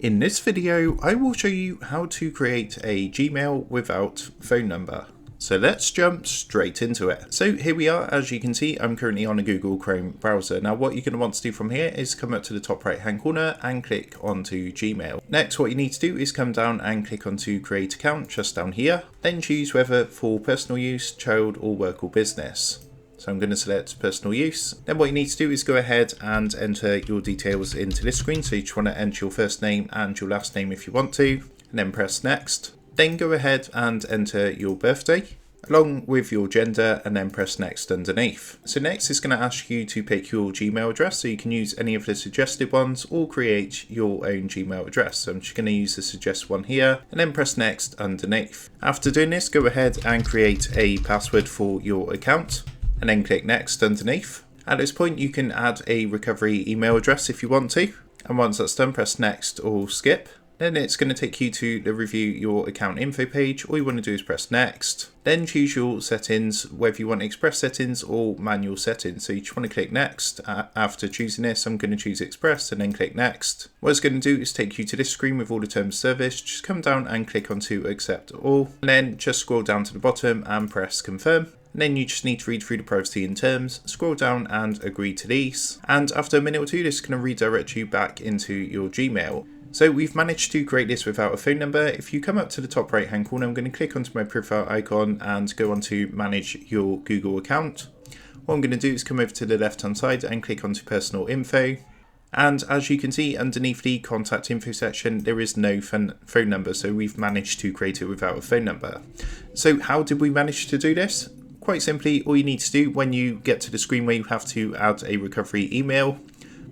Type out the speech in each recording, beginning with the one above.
In this video, I will show you how to create a Gmail without phone number. So let's jump straight into it. So here we are. As you can see, I'm currently on a Google Chrome browser. Now what you're going to want to do from here is come up to the top right hand corner and click onto Gmail. Next, what you need to do is come down and click onto create account just down here. Then choose whether for personal use, child or work or business. So I'm going to select personal use. Then what you need to do is go ahead and enter your details into this screen. So you just want to enter your first name and your last name if you want to, and then press next. Then go ahead and enter your birthday along with your gender and then press next underneath. So next it's going to ask you to pick your Gmail address, so you can use any of the suggested ones or create your own Gmail address. So I'm just going to use the suggest one here and then press next underneath. After doing this, go ahead and create a password for your account and then click next underneath. At this point you can add a recovery email address if you want to, and once that's done press next or skip. Then it's going to take you to the review your account info page. All you want to do is press next. Then choose your settings, whether you want express settings or manual settings. So you just want to click next. After choosing this, I'm going to choose express and then click next. What it's going to do is take you to this screen with all the terms of service. Just come down and click onto accept all. And then just scroll down to the bottom and press confirm. And then you just need to read through the privacy and terms, scroll down and agree to these. And after a minute or two, this is going to redirect you back into your Gmail. So we've managed to create this without a phone number. If you come up to the top right hand corner, I'm going to click onto my profile icon and go on to manage your Google account. What I'm going to do is come over to the left hand side and click onto personal info. And as you can see underneath the contact info section, there is no phone number. So we've managed to create it without a phone number. So how did we manage to do this? Quite simply, all you need to do when you get to the screen where you have to add a recovery email,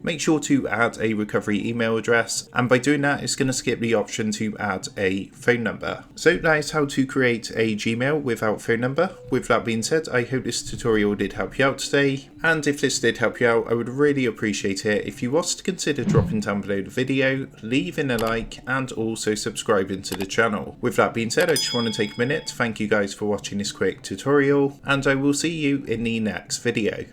make sure to add a recovery email address, and by doing that it's going to skip the option to add a phone number. So that is how to create a Gmail without phone number. With that being said, I hope this tutorial did help you out today, and if this did help you out, I would really appreciate it if you was to consider dropping down below the video, leaving a like and also subscribing to the channel. With that being said, I just want to take a minute to thank you guys for watching this quick tutorial, and I will see you in the next video.